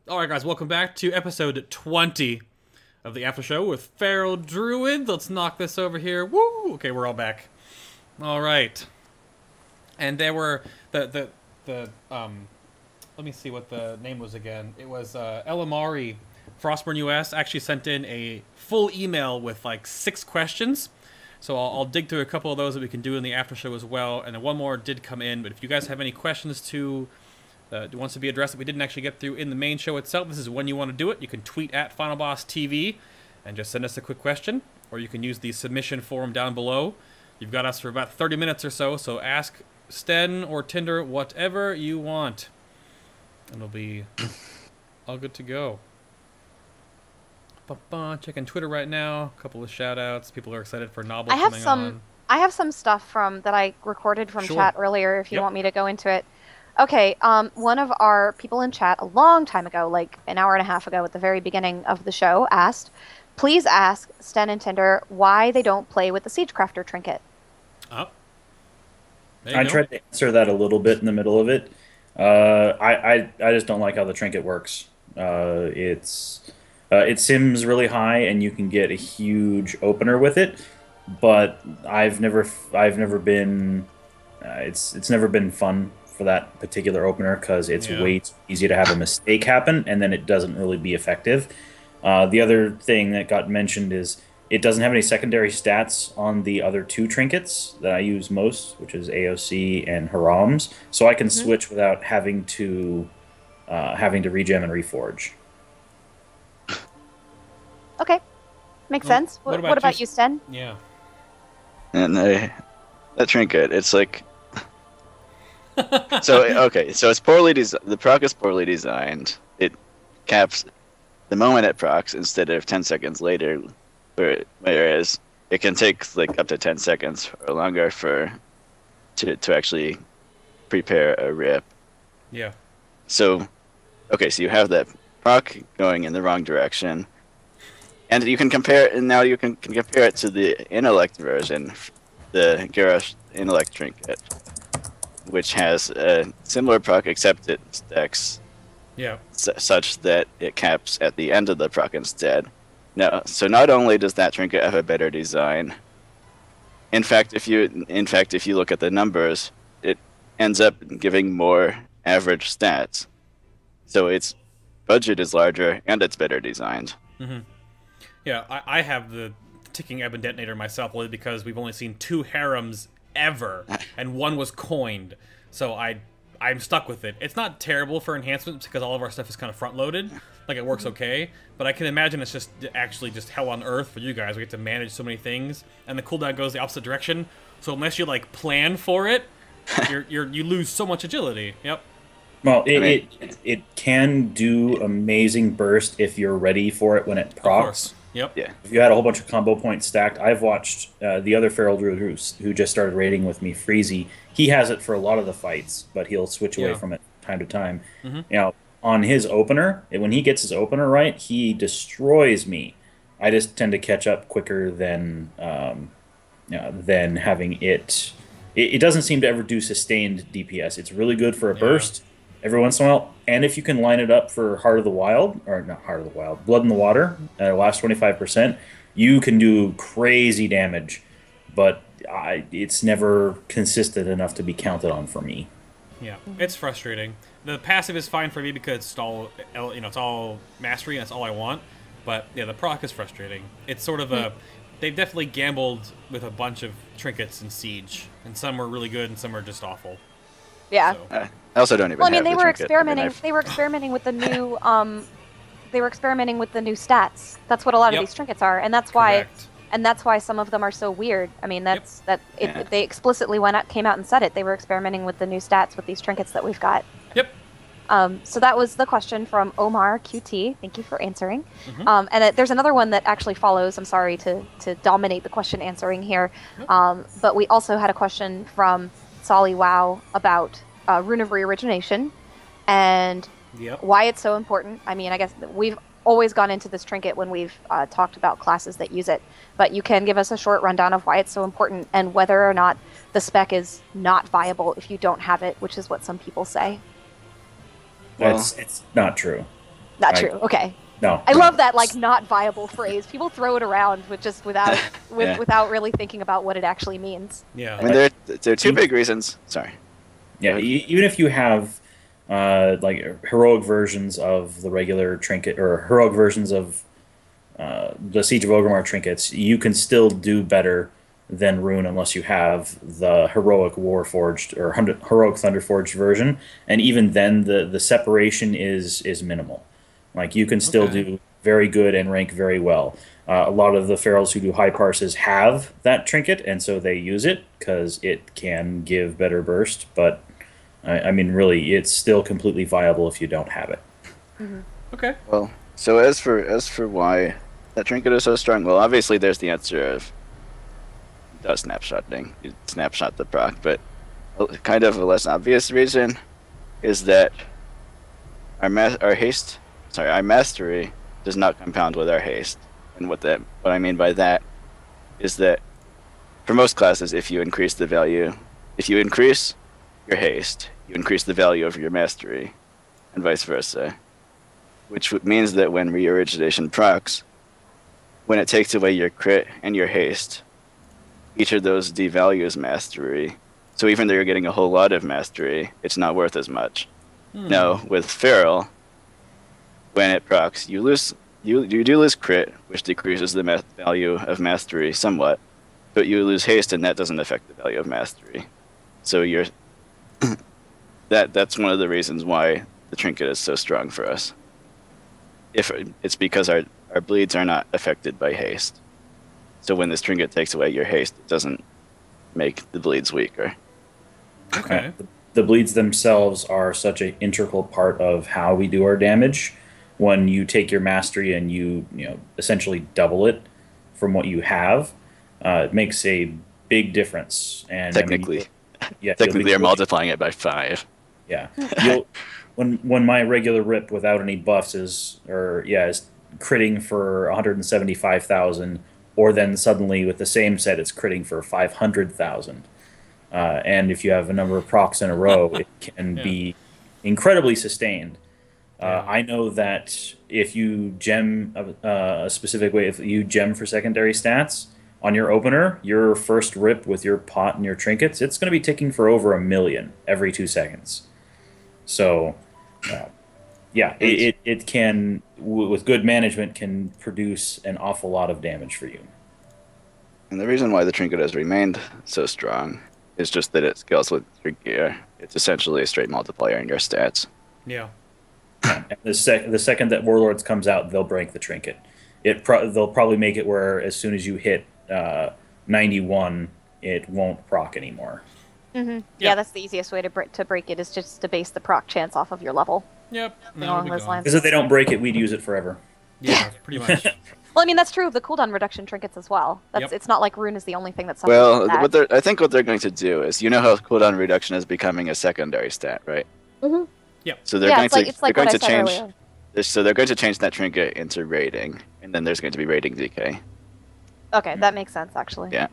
Alright guys, welcome back to episode 20 of the after show with Feral Druid. Let's knock this over here. Woo! Okay, we're all back. Alright. And there were let me see what the name was again. It was Elamari Frostburn US actually sent in a full email with like 6 questions. So I'll dig through a couple of those that we can do in the after show as well. And then one more did come in, but if you guys have any questions to wants to be addressed that we didn't actually get through in the main show itself, this is when you want to do it. You can tweet at FinalBossTV and just send us a quick question, or you can use the submission forum down below. You've got us for about 30 minutes or so, so ask Sten or Tinder whatever you want, and it'll be all good to go. Checking Twitter right now. A couple of shout-outs. People are excited for Novel coming on. I have some stuff that I recorded from chat earlier if you want me to go into it. Okay, one of our people in chat a long time ago, like an hour and a half ago at the very beginning of the show, asked, please ask Sten and Tinder why they don't play with the Siegecrafter trinket. Oh. I tried to answer that a little bit in the middle of it. I just don't like how the trinket works. It sims really high, and you can get a huge opener with it. But I've never been. It's never been fun for that particular opener because it's way too easy to have a mistake happen, and then it doesn't really be effective. The other thing that got mentioned is it doesn't have any secondary stats on the other 2 trinkets that I use most, which is AOC and Harams, so I can switch without having to regem and reforge. Okay, makes sense. What about you, Sten? Yeah. And that trinket, it's like. So it's poorly designed. The proc is poorly designed. It caps the moment it procs instead of 10 seconds later, whereas it can take like up to 10 seconds or longer to actually prepare a rip. Yeah. So you have that proc going in the wrong direction, and you can compare it. And now you can compare it to the intellect version, the Garrosh intellect trinket, which has a similar proc, except it stacks such that it caps at the end of the proc instead. Now, so not only does that trinket have a better design, in fact, if you look at the numbers, it ends up giving more average stats. So its budget is larger and it's better designed. Mm-hmm. Yeah, I have the ticking addon detonator myself, only because we've only seen 2 harems ever, and 1 was coined, so I'm stuck with it. It's not terrible for enhancements because all of our stuff is kind of front loaded, like it works okay, but I can imagine it's just actually just hell on earth for you guys. We get to manage so many things, and the cooldown goes the opposite direction, so unless you like plan for it, you lose so much agility. Yep. Well, it can do amazing burst if you're ready for it when it procs. Of course. Yep. Yeah. If you had a whole bunch of combo points stacked, I've watched the other Feral Druid who just started raiding with me, Freezy. He has it for a lot of the fights, but he'll switch away from it time to time. You know, on his opener, when he gets his opener right, he destroys me. I just tend to catch up quicker than having it. It doesn't seem to ever do sustained DPS. It's really good for a burst every once in a while, and if you can line it up for Heart of the Wild, or not Heart of the Wild, Blood in the Water, last 25%, you can do crazy damage, but it's never consistent enough to be counted on for me. Yeah, it's frustrating. The passive is fine for me because it's all, it's all mastery and that's all I want, but yeah, the proc is frustrating. It's sort of they've definitely gambled with a bunch of trinkets in Siege, and some were really good and some are just awful. Yeah. So. I also don't even. Well, I mean, have they were experimenting. They were experimenting with the new. They were experimenting with the new stats. That's what a lot of these trinkets are, and that's why. Correct. And that's why some of them are so weird. I mean, they explicitly came out and said it. They were experimenting with the new stats with these trinkets that we've got. Yep. So that was the question from Omar QT. Thank you for answering. And there's another one that actually follows. I'm sorry to dominate the question answering here, but we also had a question from Solly Wow about Rune of Reorigination and why it's so important. I mean, I guess we've always gone into this trinket when we've talked about classes that use it, but you can give us a short rundown of why it's so important and whether or not the spec is not viable if you don't have it, which is what some people say. Well, it's not true. Not true. Okay. No. I love that like not viable phrase. People throw it around with just without without really thinking about what it actually means. Yeah. I mean, there are two big reasons. Sorry. Yeah, even if you have like heroic versions of the regular trinket or heroic versions of the Siege of Orgrimmar trinkets, you can still do better than Rune unless you have the heroic Warforged or heroic Thunderforged version, and even then the separation is minimal. Like you can still do very good and rank very well. A lot of the ferals who do high parses have that trinket, and so they use it because it can give better burst. But I mean, really, it's still completely viable if you don't have it. Mm-hmm. Okay. Well, so as for why that trinket is so strong, well, obviously there's the answer of snapshotting. You snapshot the proc, but kind of a less obvious reason is that our mastery does not compound with our haste. And what I mean by that is that for most classes, if you increase your haste, you increase the value of your mastery, and vice versa. Which means that when reorigination procs, when it takes away your crit and your haste, each of those devalues mastery. So even though you're getting a whole lot of mastery, it's not worth as much. No, with Feral, when it procs, you do lose crit, which decreases the value of mastery somewhat, but you lose haste, and that doesn't affect the value of mastery. So you're that's one of the reasons why the trinket is so strong for us. If it's because our bleeds are not affected by haste. So when this trinket takes away your haste, it doesn't make the bleeds weaker. Okay. The bleeds themselves are such an integral part of how we do our damage. When you take your mastery and you essentially double it from what you have, it makes a big difference. And technically, technically you're multiplying it by 5. Yeah. When my regular rip without any buffs is critting for 175,000, or then suddenly with the same set it's critting for 500,000. And if you have a number of procs in a row, it can be incredibly sustained. I know that if you gem a specific way, if you gem for secondary stats on your opener, your first rip with your pot and your trinkets, it's going to be ticking for over 1 million every 2 seconds. So, it can, with good management, can produce an awful lot of damage for you. And the reason why the trinket has remained so strong is just that it scales with your gear. It's essentially a straight multiplier in your stats. Yeah. And the second that Warlords comes out, they'll break the trinket. They'll probably make it where as soon as you hit 91, it won't proc anymore. Mm-hmm. Yeah, that's the easiest way to break it, is just to base the proc chance off of your level. Yep. Along those lines. Because if they don't break it, we'd use it forever. Yeah, pretty much. Well, I mean, that's true of the cooldown reduction trinkets as well. It's not like Rune is the only thing that's well, I think what they're going to do is, you know how cooldown reduction is becoming a secondary stat, right? Mm-hmm. Yep. So they're going to change. So they're going to change that trinket into rating, and then there's going to be rating decay. Okay, that makes sense actually. Yeah.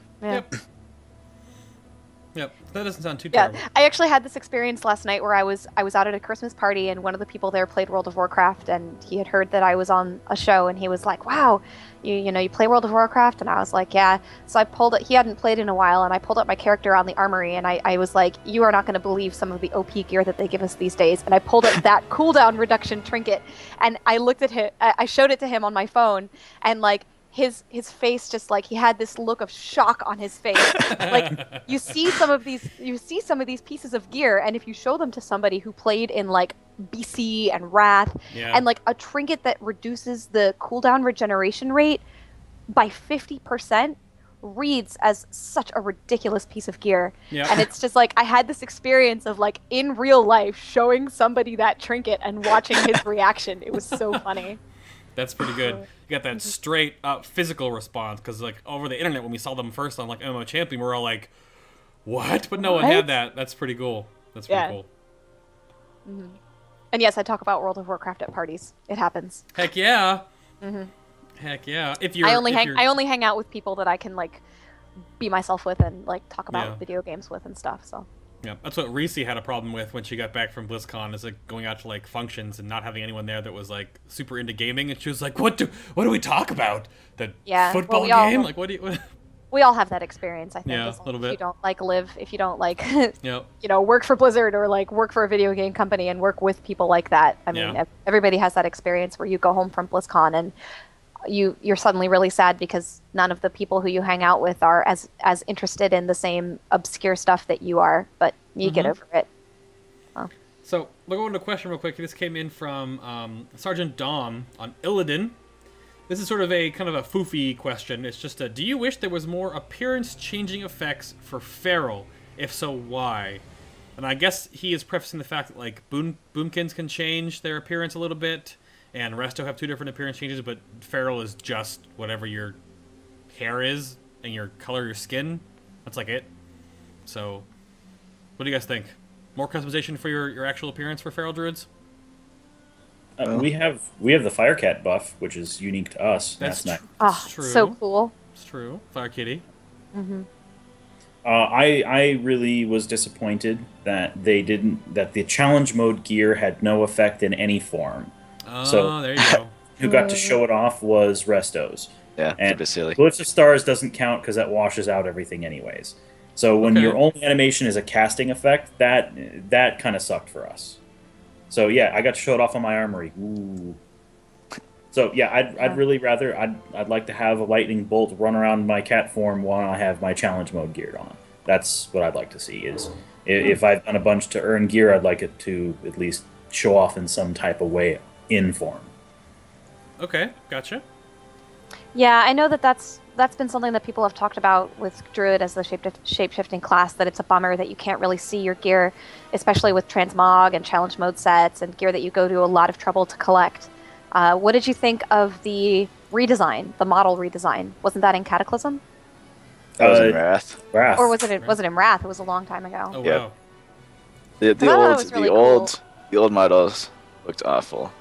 Yep. That doesn't sound too terrible. Yeah, I actually had this experience last night where I was out at a Christmas party, and one of the people there played World of Warcraft, and he had heard that I was on a show, and he was like, "Wow, you play World of Warcraft?" And I was like, "Yeah." So I pulled it. He hadn't played in a while, and I pulled up my character on the armory, and I was like, "You are not going to believe some of the OP gear that they give us these days." And I pulled up that cooldown reduction trinket, and I looked at him. I showed it to him on my phone, and like. His face just like he had this look of shock on his face. Like you see some of these pieces of gear, and if you show them to somebody who played in like BC and Wrath, and like a trinket that reduces the cooldown regeneration rate by 50% reads as such a ridiculous piece of gear. And it's just like I had this experience of like in real life showing somebody that trinket and watching his reaction. It was so funny. That's pretty good. You got that straight up physical response, because like over the internet when we saw them first on like MMO Champion, we were all like, "What?" But no one had that. That's pretty cool. That's pretty cool. Mm-hmm. And yes, I talk about World of Warcraft at parties. It happens. Heck yeah. Mm-hmm. Heck yeah. I only hang out with people that I can like be myself with and like talk about video games with and stuff. So. Yeah, that's what Reese had a problem with when she got back from BlizzCon, is like going out to like functions and not having anyone there that was like super into gaming, and she was like, "What do we talk about? The football game? Like, what do you?" We all have that experience, I think. Yeah, a little bit. If you don't like if you don't like, Yep. you know, work for Blizzard or like work for a video game company and work with people like that. I mean, everybody has that experience where you go home from BlizzCon and you're suddenly really sad because none of the people who you hang out with are as interested in the same obscure stuff that you are, but you get over it. Well. So we'll go into a question real quick. This came in from Sergeant Dom on Illidan. This is sort of a kind of a foofy question. It's just do you wish there was more appearance-changing effects for Feral? If so, why? And I guess he is prefacing the fact that like Boomkins can change their appearance a little bit, and Resto have 2 different appearance changes, but Feral is just whatever your hair is and your color of your skin. That's like it. So, what do you guys think? More customization for your actual appearance for Feral Druids? We have the Firecat buff, which is unique to us. That's nice. Oh, true. So cool. It's true. Fire Kitty. Mm-hmm. I really was disappointed that the challenge mode gear had no effect in any form. Oh, so there you go. Who got to show it off was Restos. Yeah, and it's a bit silly. Glyphs of Stars doesn't count because that washes out everything anyways. So when your only animation is a casting effect, that kind of sucked for us. So yeah, I got to show it off on my armory. Ooh. So yeah, I'd really rather I'd like to have a lightning bolt run around my cat form while I have my challenge mode geared on. That's what I'd like to see. Is if I've done a bunch to earn gear, I'd like it to at least show off in some type of way in form. Okay, gotcha. Yeah, I know that's been something that people have talked about with Druid as the shape-shifting class, that it's a bummer that you can't really see your gear, especially with transmog and challenge mode sets and gear that you go to a lot of trouble to collect. What did you think of the redesign, the model redesign? Wasn't that in Cataclysm? That was in Wrath. Or was it in Wrath? It was a long time ago. Oh, yeah. wow. The old models looked awful.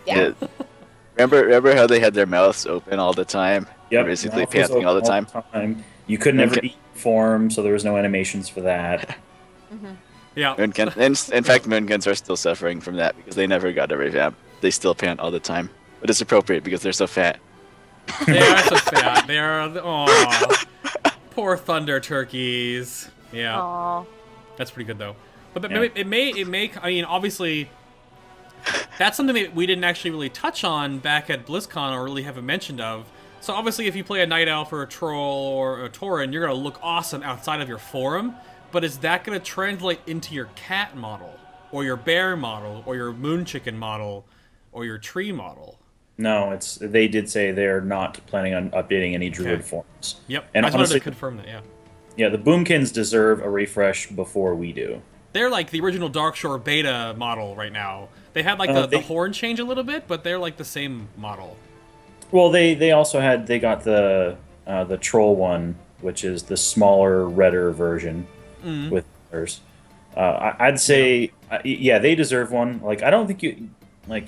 Yeah. Remember how they had their mouths open all the time? Yep, basically panting all the time. You could never eat form, so there was no animations for that. Mm-hmm. Yeah. In fact, Moonkins are still suffering from that because they never got a revamp. They still pant all the time, but it's appropriate because they're so fat. They are so fat. They are. Aww. Poor thunder turkeys. Yeah. Aww. That's pretty good though. But it may. I mean, obviously, that's something that we didn't actually really touch on back at BlizzCon or really haven't mentioned of. So obviously, if you play a Night Elf or a Troll or a Tauren, you're gonna look awesome outside of your form. But is that gonna translate into your cat model, or your bear model, or your moon chicken model, or your tree model? No, they did say they're not planning on updating any Druid forms. Yep, and I just wanted to confirm that. Yeah. Yeah, the Boomkins deserve a refresh before we do. They're like the original Darkshore beta model right now. They had like the horn change a little bit, but they're like the same model. Well, they also got the troll one, which is the smaller, redder version with colors. I'd say, yeah, they deserve one. Like, I don't think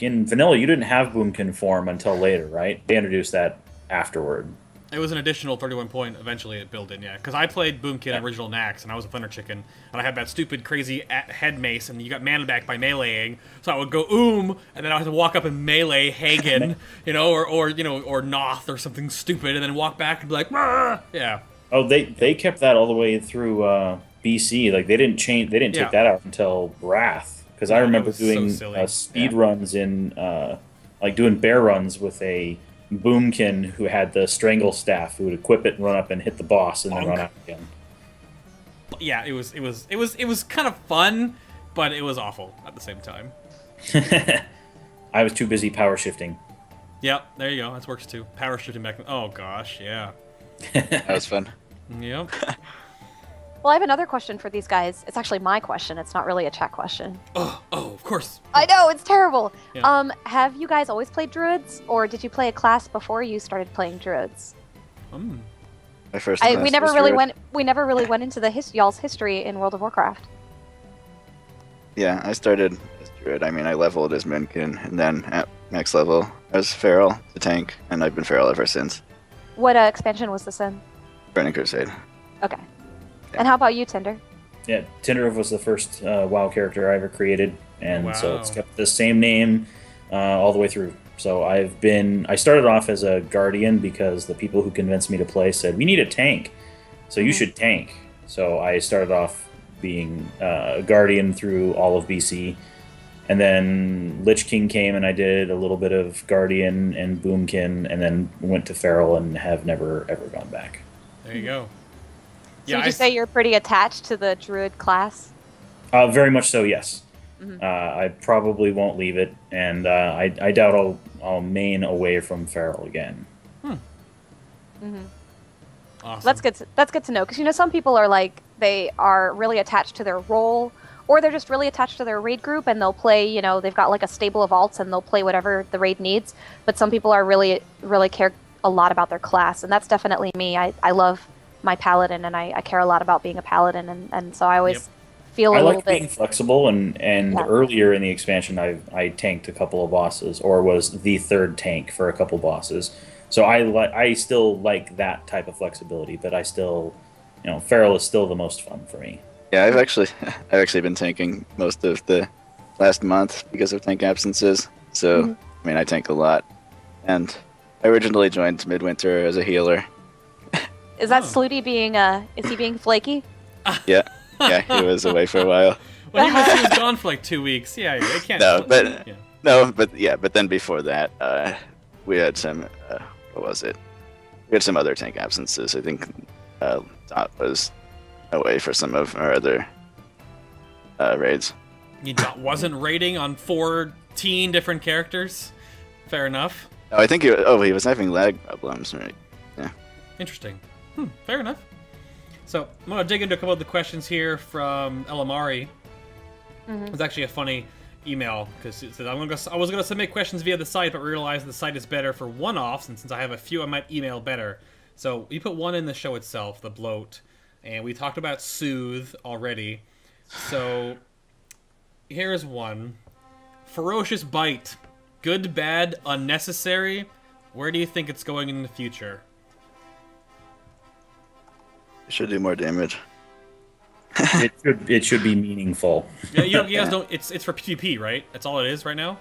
in vanilla you didn't have Boomkin form until later, right? They introduced that afterward. It was an additional 31 point eventually it built in, yeah. Because I played Boomkin original Nax, and I was a Thunder Chicken, and I had that stupid, crazy head mace, and you got mana back by meleeing, so I would go and then I would have to walk up and melee Hagen, or Noth or something stupid, and then walk back and be like, Rah! Yeah. Oh, they kept that all the way through BC. Like they didn't take that out until Wrath. Because I remember doing speed runs in doing bear runs with a Boomkin who had the strangle staff, who would equip it and run up and hit the boss and then run out again. Yeah, it was kind of fun, but it was awful at the same time. I was too busy power shifting. Yep, there you go. That works too. Power shifting back. Oh gosh, yeah. That was fun. Yep. Well, I have another question for these guys. It's actually my question. It's not really a chat question. Oh, of course. I know, it's terrible. Yeah. Have you guys always played Druids, or did you play a class before you started playing Druids? My first class we never was really Druid. went into the y'all's history in World of Warcraft. Yeah, I started as Druid. I mean, I leveled as Moonkin, and then at max level as Feral, the tank, and I've been Feral ever since. What expansion was this in? Burning Crusade. Okay. And how about you, Tinder? Yeah, Tinderhoof was the first WoW character I ever created, and so it's Wow. kept the same name all the way through. So I started off as a guardian because the people who convinced me to play said we need a tank, so you should tank. So I started off being a guardian through all of BC, and then Lich King came and I did a little bit of guardian and boomkin, and then went to feral and have never ever gone back. There you go. So would you say you're pretty attached to the druid class? Very much so, yes. I probably won't leave it, and I doubt I'll main away from feral again. Awesome. That's good to know, because you know some people are like they are really attached to their role, or they're just really attached to their raid group, and they'll play. You know, they've got like a stable of alts, and they'll play whatever the raid needs. But some people are really care a lot about their class, and that's definitely me. I love my paladin, and I care a lot about being a paladin, and so I always feel a little bit. I like being flexible, and earlier in the expansion, I tanked a couple of bosses, or was the third tank for a couple bosses. So I still like that type of flexibility, but I still, feral is still the most fun for me. Yeah, I've actually been tanking most of the last month because of tank absences. So I mean, I tank a lot, and I originally joined Midwinter as a healer. Is that Slooty being is he being flaky? Yeah, he was away for a while. Well, he was gone for like 2 weeks. Yeah, I can't. But then before that, we had some. What was it? We had some other tank absences. I think Dot was away for some of our other raids. Dot wasn't raiding on 14 different characters. Fair enough. Oh, I think he was having lag problems, right? Yeah. Interesting. Fair enough. So I'm gonna dig into a couple of the questions here from Elamari. It's actually a funny email because it said I was gonna submit questions via the site, but realized the site is better for one-offs, and since I have a few, I might email better. So we put one in the show itself, the bloat, and we talked about soothe already. So here's one: Ferocious Bite, good, bad, unnecessary. Where do you think it's going in the future? It should do more damage. it should be meaningful. Yeah, you guys don't. It's for PvP, right? That's all it is right now.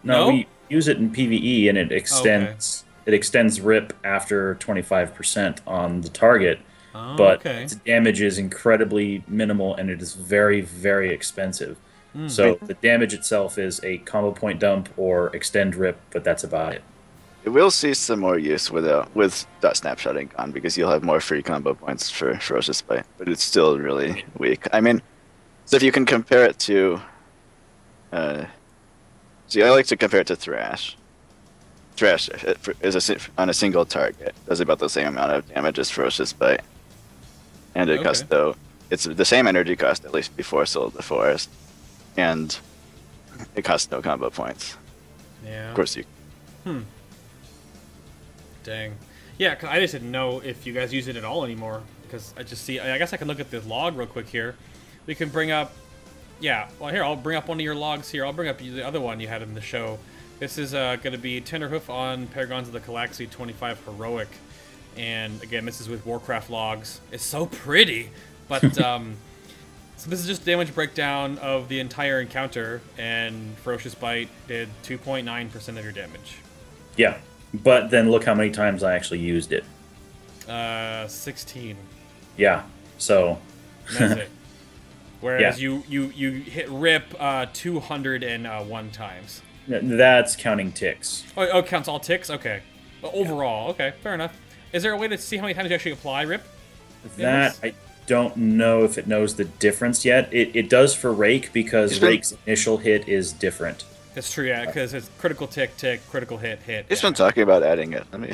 No, we use it in PvE, and it extends. It extends rip after 25% on the target, but its damage is incredibly minimal, and it is very, very expensive. So the damage itself is a combo point dump or extend rip, but that's about it. It will see some more use with dot snapshotting on, because you'll have more free combo points for Ferocious Bite, but it's still really weak. I mean, so if you can compare it to, I like to compare it to Thrash. Thrash is on a single target does about the same amount of damage as Ferocious Bite, and it costs it's the same energy cost, at least before Soul of the Forest, and it costs no combo points. Yeah. Of course you. Dang. Yeah, cause I just didn't know if you guys use it at all anymore. Because I just see. I guess I can look at this log real quick here. We can bring up. Yeah. Well, here I'll bring up one of your logs here. I'll bring up the other one you had in the show. This is going to be Tinderhoof on Paragons of the Galaxy 25 Heroic, and again, this is with Warcraft logs. It's so pretty, but so this is just damage breakdown of the entire encounter, and Ferocious Bite did 2.9% of your damage. Yeah. But then look how many times I actually used it. 16. Yeah, so... That's it. Whereas you hit rip 201 times. That's counting ticks. Oh, it counts all ticks? Okay. But overall, okay, fair enough. Is there a way to see how many times you actually apply rip? That, I don't know if it knows the difference yet. It does for Rake, because Rake's initial hit is different. That's true, yeah, because it's critical tick, tick, critical hit, hit. He's been talking about adding it. Let me.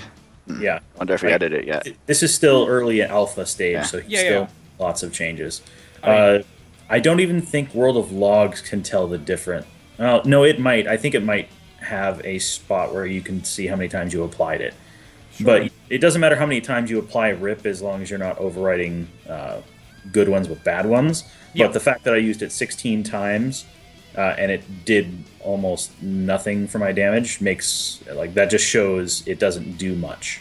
Yeah. Wonder if he added it yet. This is still early alpha stage, so still lots of changes. I don't even think World of Logs can tell the difference. No, it might. I think it might have a spot where you can see how many times you applied it. Sure. But it doesn't matter how many times you apply rip, as long as you're not overriding good ones with bad ones. But the fact that I used it 16 times and it did almost nothing for my damage makes, that just shows it doesn't do much.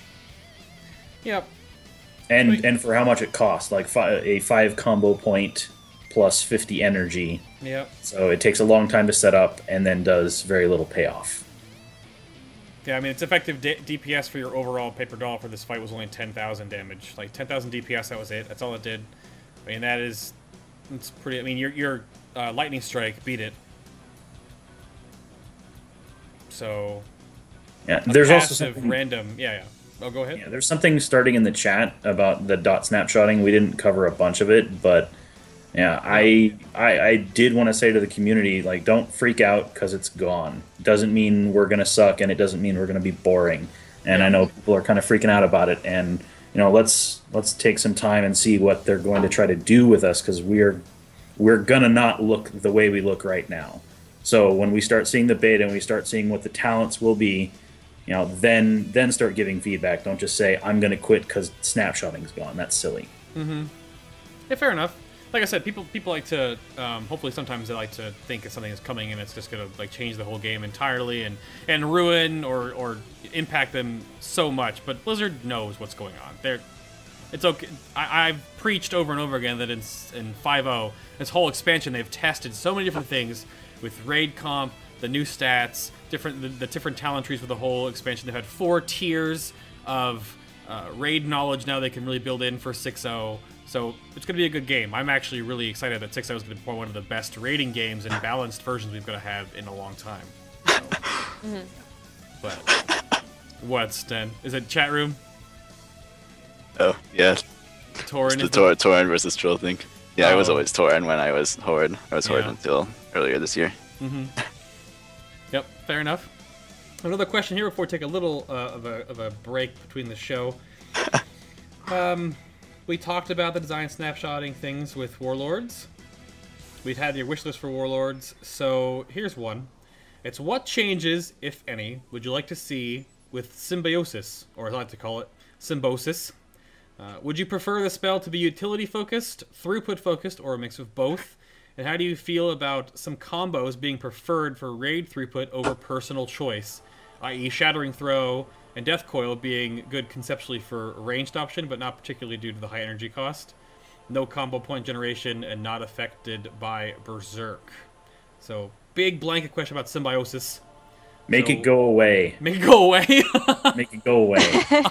Yep. And for how much it costs, like a 5 combo point plus 50 energy. Yep. So it takes a long time to set up and then does very little payoff. Yeah, I mean, its effective DPS for your overall paper doll for this fight was only 10,000 damage. Like, 10,000 DPS, that was it. That's all it did. I mean, it's pretty... I mean, your Lightning Strike beat it. So... Yeah, there's also something... random... Yeah. Oh, go ahead. Yeah, there's something starting in the chat about the dot snapshotting. We didn't cover a bunch of it, but... Yeah, I did want to say to the community, like, don't freak out because it's gone. It doesn't mean we're going to suck, and it doesn't mean we're going to be boring. And I know people are kind of freaking out about it, and, you know, let's take some time and see what they're going to try to do with us, because we're going to not look the way we look right now. So when we start seeing the beta and we start seeing what the talents will be, you know, then start giving feedback. Don't just say, I'm going to quit because snapshotting's gone. That's silly. Mm-hmm. Yeah, fair enough. Like I said, people like to, hopefully sometimes they like to think that something is coming and it's just going to like change the whole game entirely and ruin or impact them so much. But Blizzard knows what's going on. It's okay. I've preached over and over again that in 5.0, this whole expansion, they've tested so many different things with raid comp, the new stats, the different talent trees for the whole expansion. They've had 4 tiers of raid knowledge now they can really build in for 6.0. So it's going to be a good game. I'm actually really excited that 6.0 is going to be one of the best raiding games and balanced versions we've going to have in a long time. So. But what, Sten? Is it chat room? Oh, yeah. Tauren? It's the Tauren versus Troll thing. Yeah, I was always Tauren when I was Horde. I was Horde until earlier this year. Mm-hmm. Yep, fair enough. Another question here before we take a little of a break between the show. We talked about the design snapshotting things with Warlords. We've had your wish list for Warlords, so here's one. It's what changes, if any, would you like to see with Symbiosis, or as I like to call it, Symbiosis? Would you prefer the spell to be utility-focused, throughput-focused, or a mix of both? And how do you feel about some combos being preferred for raid throughput over personal choice, i.e. Shattering Throw and Death Coil being good conceptually for a ranged option, but not particularly due to the high energy cost. No combo point generation and not affected by Berserk. So, big blanket question about Symbiosis. Make it go away. Make it go away. Make it go away.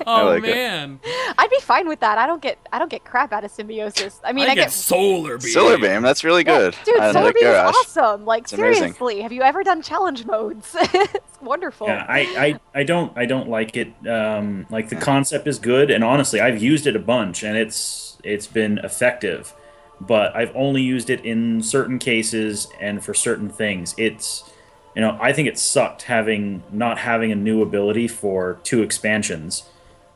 Oh like man, I'd be fine with that. I don't get crap out of Symbiosis. I mean, I get Solar Beam. Solar Beam, that's really good. Dude, Solar Beam is awesome. Like, seriously, have you ever done challenge modes? It's wonderful. Yeah, I don't like it. Like, the concept is good, and honestly, I've used it a bunch, and it's been effective. But I've only used it in certain cases and for certain things. You know, I think it sucked not having a new ability for 2 expansions.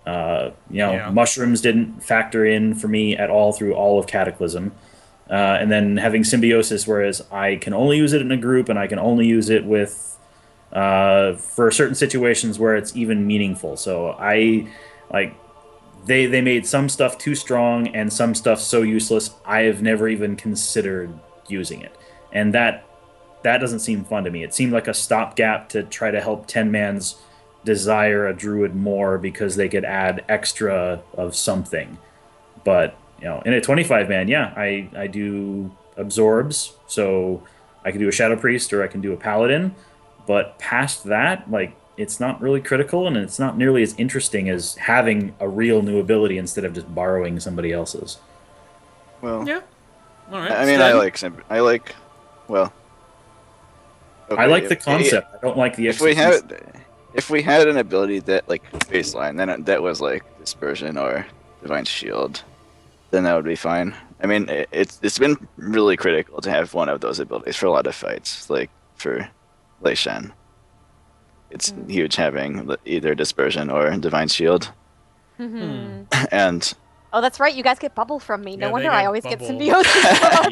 Mushrooms didn't factor in for me at all through all of Cataclysm. And then having Symbiosis, whereas I can only use it in a group and I can only use it with for certain situations where it's even meaningful. So they made some stuff too strong and some stuff so useless I have never even considered using it. And that doesn't seem fun to me. It seemed like a stopgap to try to help 10-mans desire a druid more because they could add extra of something. But, you know, in a 25-man, yeah, I do absorbs, so I can do a Shadow Priest or I can do a Paladin. But past that, like, it's not really critical and it's not nearly as interesting as having a real new ability instead of just borrowing somebody else's. Well, yeah. All right. I mean, okay, I like the concept. I don't like the execution. If we had an ability that, like, baseline, then that was like Dispersion or Divine Shield, then that would be fine. I mean, it's been really critical to have one of those abilities for a lot of fights, like for Lei Shen. It's huge having either Dispersion or Divine Shield. And oh, that's right. You guys get bubble from me. No wonder I always get Symbiosis.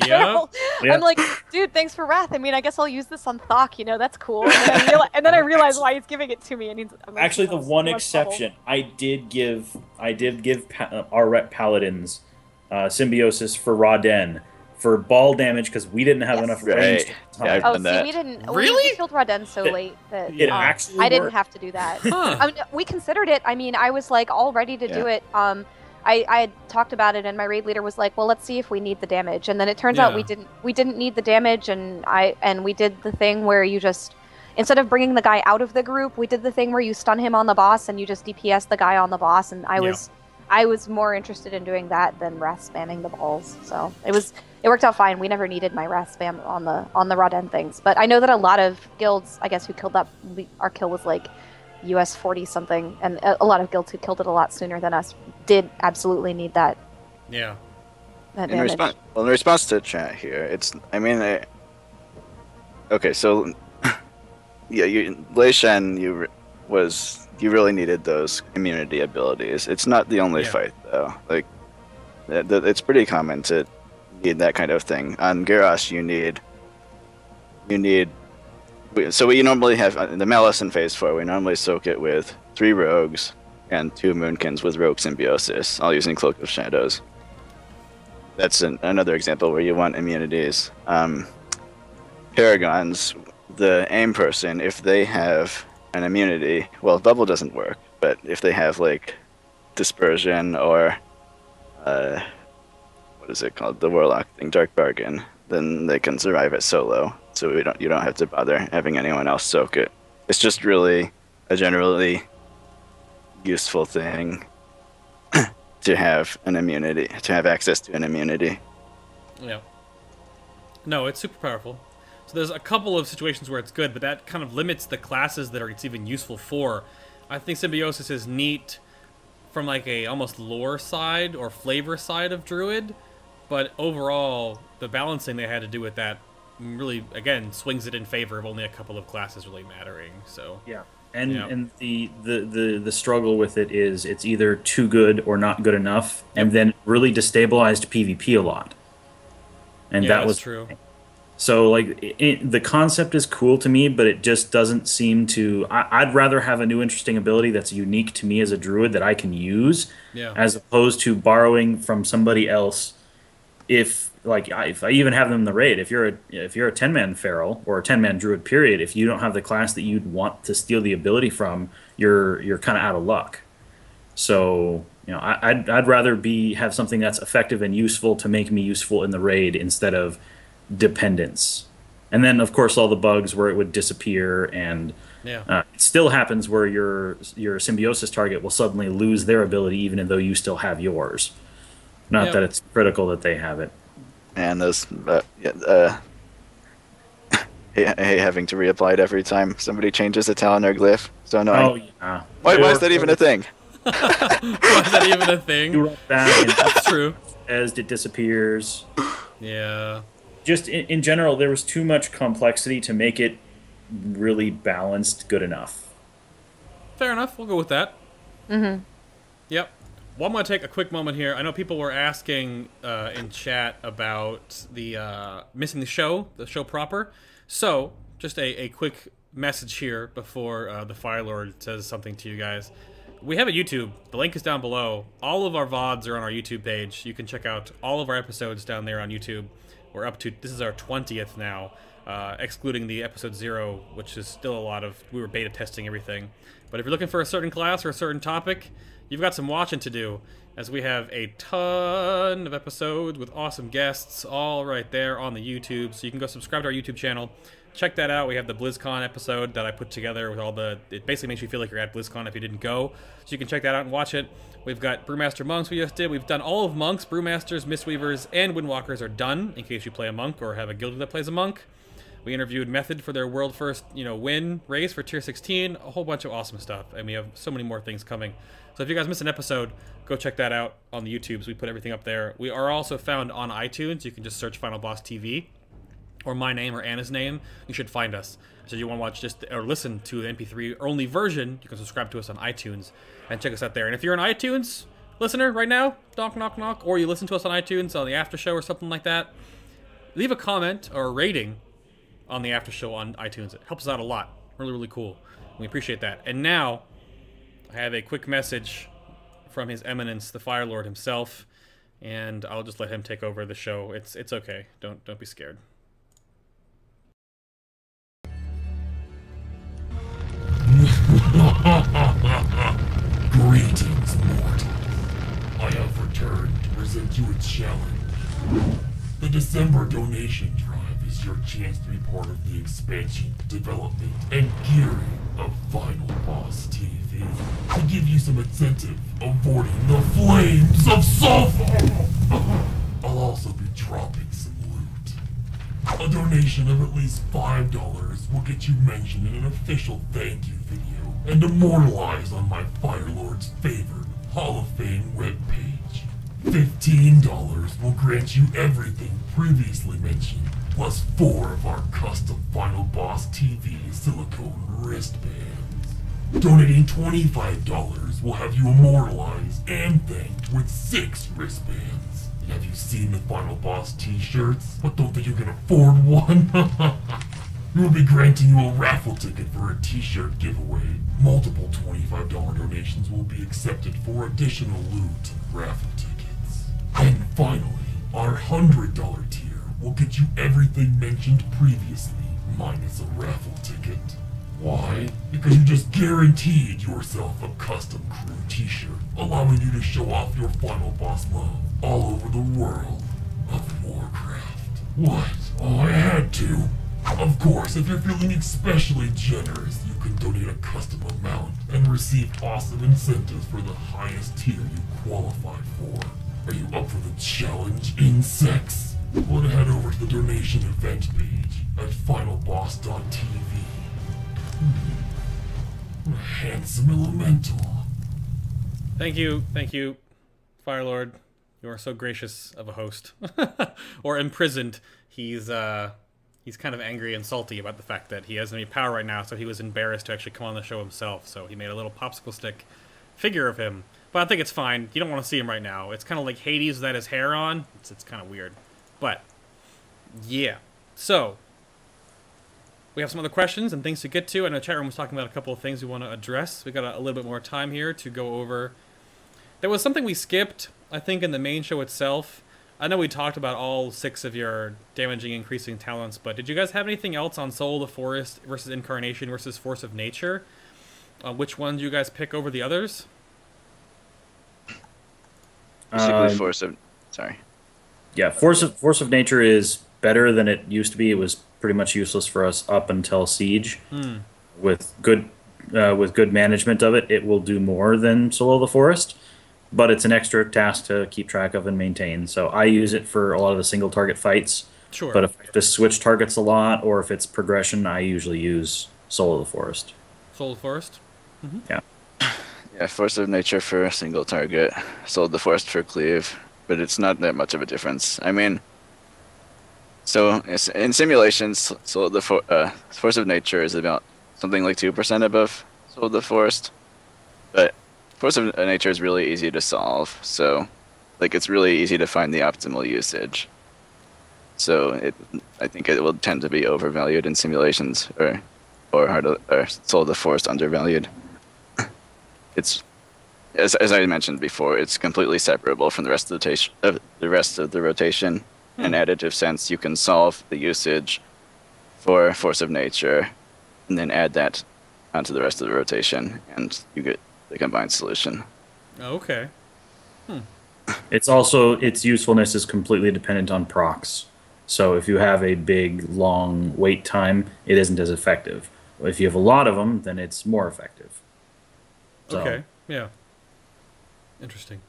Yep. I'm like, dude, thanks for Wrath. I mean, I guess I'll use this on Thok. You know, that's cool. And then I realize why he's giving it to me. And I'm like, actually, the one exception, I did give our rep Paladins Symbiosis for Raden for ball damage because we didn't have enough range. Yeah, we didn't. Really? We killed Raden so late that actually I didn't have to do that. I mean, we considered it. I mean, I was like all ready to do it. I had talked about it, and my raid leader was like, "Well, let's see if we need the damage." And then it turns out we didn't need the damage, and we did the thing where you just, instead of bringing the guy out of the group, we did the thing where you stun him on the boss and you just DPS the guy on the boss. And I was more interested in doing that than wrath spamming the balls. So it worked out fine. We never needed my wrath spam on the raw end things. But I know that a lot of guilds, I guess, who killed that, our kill was like US 40 something, and a lot of guilds who killed it a lot sooner than us did absolutely need that. Yeah. That in response to chat here, okay, so yeah, Lei Shen, you really needed those immunity abilities. It's not the only fight though. Like, it's pretty common to need that kind of thing. On Gyros, you need. So we normally have the Malice in Phase 4. We normally soak it with 3 rogues and 2 moonkins with rogue symbiosis, all using Cloak of Shadows. That's another example where you want immunities. Paragons, the aim person, if they have an immunity, well, bubble doesn't work, but if they have like dispersion or what is it called, the warlock thing, dark bargain, then they can survive it solo. So you don't have to bother having anyone else soak it. It's just really a generally useful thing to have an immunity, to have access to an immunity. Yeah. No, it's super powerful. So there's a couple of situations where it's good, but that kind of limits the classes that it's even useful for. I think Symbiosis is neat from like a almost lore side or flavor side of Druid, but overall the balancing they had to do with that really, again, swings it in favor of only a couple of classes really mattering. So yeah, and the struggle with it is it's either too good or not good enough, and then really destabilized PvP a lot. And that was true. So like the concept is cool to me, but it just doesn't seem to. I'd rather have a new interesting ability that's unique to me as a druid that I can use, as opposed to borrowing from somebody else. If I even have them in the raid, if you're a 10-man feral or a 10-man druid period, if you don't have the class that you'd want to steal the ability from, you're kind of out of luck. So I'd rather have something that's effective and useful to make me useful in the raid instead of dependence. And then of course all the bugs where it would disappear, and it still happens where your symbiosis target will suddenly lose their ability even though you still have yours. Not that it's critical that they have it. And those, having to reapply it every time somebody changes a talent or glyph. So annoying. Oh yeah. Why is that even a thing? Why is that even a thing? You run back and that's true. As it disappears. Yeah. Just in general, there was too much complexity to make it really balanced good enough. Fair enough. We'll go with that. Mm-hmm. Yep. Well, I'm going to take a quick moment here. I know people were asking in chat about the missing the show proper. So, just a quick message here before the Fire Lord says something to you guys. We have a YouTube. The link is down below. All of our VODs are on our YouTube page. You can check out all of our episodes down there on YouTube. We're up to, this is our 20th now, excluding the episode 0, which is still a lot of, we were beta testing everything. But if you're looking for a certain class or a certain topic, you've got some watching to do, as we have a ton of episodes with awesome guests all right there on the YouTube. So you can go subscribe to our YouTube channel. Check that out. We have the BlizzCon episode that I put together with all the... It basically makes you feel like you're at BlizzCon if you didn't go. So you can check that out and watch it. We've got Brewmaster Monks we just did. We've done all of Monks, Brewmasters, Mistweavers, and Windwalkers are done, in case you play a monk or have a guild that plays a monk. We interviewed Method for their world first, win race for tier 16. A whole bunch of awesome stuff. And we have so many more things coming. So if you guys miss an episode, go check that out on the YouTubes. We put everything up there. We are also found on iTunes. You can just search FinalBossTV or my name or Anna's name. You should find us. So if you want to watch or listen to the MP3 only version, you can subscribe to us on iTunes and check us out there. And if you're an iTunes listener right now, knock, knock, knock, or you listen to us on iTunes on the after show or something like that, leave a comment or a rating on the after show on iTunes. It helps us out a lot. Really, really cool. We appreciate that. And now, I have a quick message from His Eminence, the Fire Lord himself, and I'll just let him take over the show. It's okay. Don't be scared. Greetings, mortal. I have present you a challenge. The December donation drive is your chance to be part of the expansion, development, and gearing of Final Boss TV. To give you some incentive, avoiding the flames of sulfur! I'll also be dropping some loot. A donation of at least $5 will get you mentioned in an official thank you video and immortalized on my Firelord's favorite Hall of Fame webpage. $15 will grant you everything previously mentioned, plus 4 of our custom Final Boss TV silicone wristbands. Donating $25 will have you immortalized and thanked with 6 wristbands. And have you seen the Final Boss t-shirts? But don't think you can afford one? We will be granting you a raffle ticket for a t-shirt giveaway. Multiple $25 donations will be accepted for additional loot and raffle tickets. And finally, our $100 tier will get you everything mentioned previously, minus a raffle ticket. Why? Because you just guaranteed yourself a custom crew t-shirt, allowing you to show off your Final Boss love all over the world of Warcraft. What? Oh, I had to. Of course, if you're feeling especially generous, you can donate a custom amount and receive awesome incentives for the highest tier you qualify for. Are you up for the challenge, insects? Well, head over to the donation event page at FinalBoss.tv. A handsome elemental. Thank you, Firelord. You are so gracious of a host. Or imprisoned. He's kind of angry and salty about the fact that he doesn't have any power right now, so he was embarrassed to actually come on the show himself, so he made a little popsicle stick figure of him. But I think it's fine. You don't want to see him right now. It's kind of like Hades without his hair on. It's kind of weird. But, yeah. So, we have some other questions and things to get to. I know the chat room was talking about a couple of things we want to address. We got a little bit more time here to go over. There was something we skipped, I think, in the main show itself. I know we talked about all 6 of your damaging increasing talents, but did you guys have anything else on Soul of the Forest versus Incarnation versus Force of Nature? Which ones you guys pick over the others? Basically, Sorry. Yeah, Force of Nature is better than it used to be. It was pretty much useless for us up until Siege. With good management of it, it will do more than Soul of the Forest, but it's an extra task to keep track of and maintain. So I use it for a lot of the single target fights. Sure. But if I have to switch targets a lot, or if it's progression, I usually use Soul of the Forest. Soul of the Forest? Mm-hmm. Yeah. Yeah, Force of Nature for a single target, Soul of the Forest for cleave, but it's not that much of a difference. I mean, so in simulations, Soul of the Force of Nature is about something like 2% above Soul of the Forest, but Force of Nature is really easy to solve, so like it's really easy to find the optimal usage. So I think it will tend to be overvalued in simulations, or Soul of the Forest undervalued. It's as I mentioned before, it's completely separable from the rest of the rotation. In additive sense, you can solve the usage for Force of Nature, and then add that onto the rest of the rotation, and you get the combined solution. Okay. Its usefulness is completely dependent on procs. So if you have a big, long wait time, it isn't as effective. If you have a lot of them, then it's more effective. So. Okay, yeah. Interesting.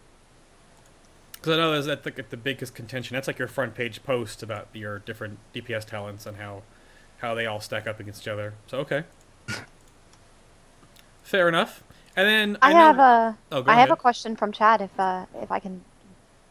Because I know that's like the biggest contention. That's like your front page post about your different DPS talents and how they all stack up against each other. So, okay. Fair enough. And then I have a question from Chad if I can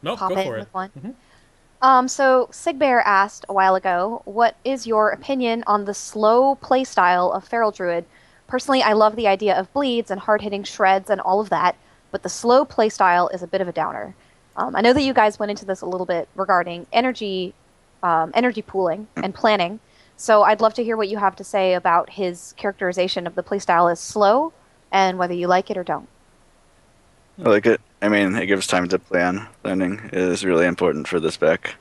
pop in with one. Mm-hmm. So Sigbear asked a while ago, what is your opinion on the slow playstyle of Feral Druid? Personally, I love the idea of bleeds and hard-hitting shreds and all of that, but the slow playstyle is a bit of a downer. I know that you guys went into this a little bit regarding energy pooling and planning, so I'd love to hear what you have to say about his characterization of the playstyle as slow and whether you like it or don't. I like it. I mean, it gives time to plan. Planning is really important for this spec.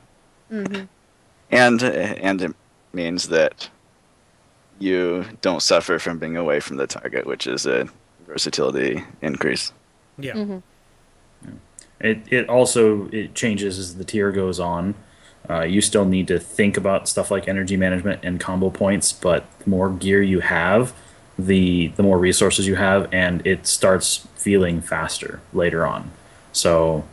Mm-hmm. And it means that you don't suffer from being away from the target, which is a versatility increase. Yeah. Mm-hmm. It also changes as the tier goes on. You still need to think about stuff like energy management and combo points, but the more gear you have, the more resources you have, and it starts feeling faster later on. So,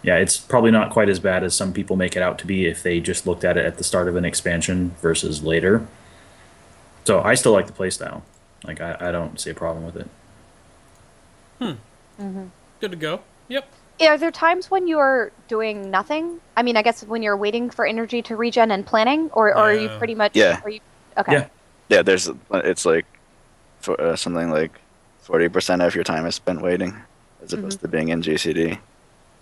yeah, it's probably not quite as bad as some people make it out to be if they just looked at it at the start of an expansion versus later. So I still like the playstyle. Like, I don't see a problem with it. Good to go. Yep. Are there times when you're doing nothing? I mean, I guess when you're waiting for energy to regen and planning, or are you pretty much? Yeah. Are you, okay. Yeah. It's like something like 40% of your time is spent waiting, as opposed to being in GCD.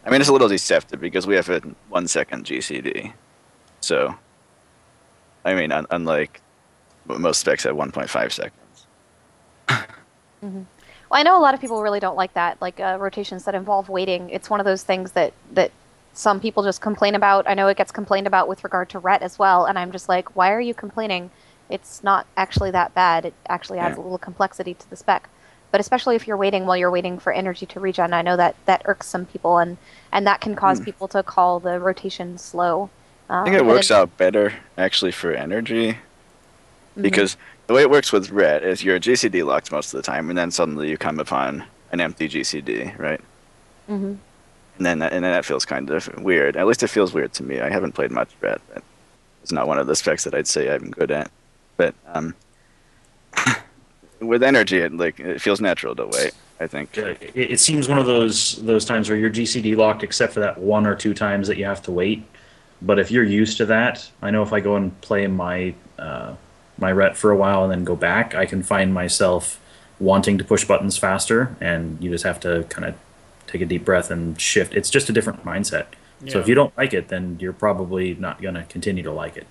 I mean, it's a little deceptive because we have a 1 second GCD. So, I mean, unlike most specs at 1.5 seconds. Well, I know a lot of people really don't like that, like rotations that involve waiting. It's one of those things that some people just complain about. I know it gets complained about with regard to Ret as well, and I'm just like, why are you complaining? It's not actually that bad. It actually adds a little complexity to the spec. But especially if you're waiting while you're waiting for energy to regen, I know that irks some people, and that can cause people to call the rotation slow. I think it works out better, actually, for energy. Because the way it works with Ret is you're GCD locked most of the time, and then suddenly you come upon an empty GCD, right? And then that feels kind of weird. At least it feels weird to me. I haven't played much Ret. It's not one of the specs that I'd say I'm good at. But with energy, it feels natural to wait, I think. It seems one of those times where you're GCD locked, except for that 1 or 2 times that you have to wait. But if you're used to that, I know if I go and play my Ret for a while and then go back, I can find myself wanting to push buttons faster, and you just have to kind of take a deep breath and shift. It's just a different mindset. So if you don't like it, then you're probably not going to continue to like it.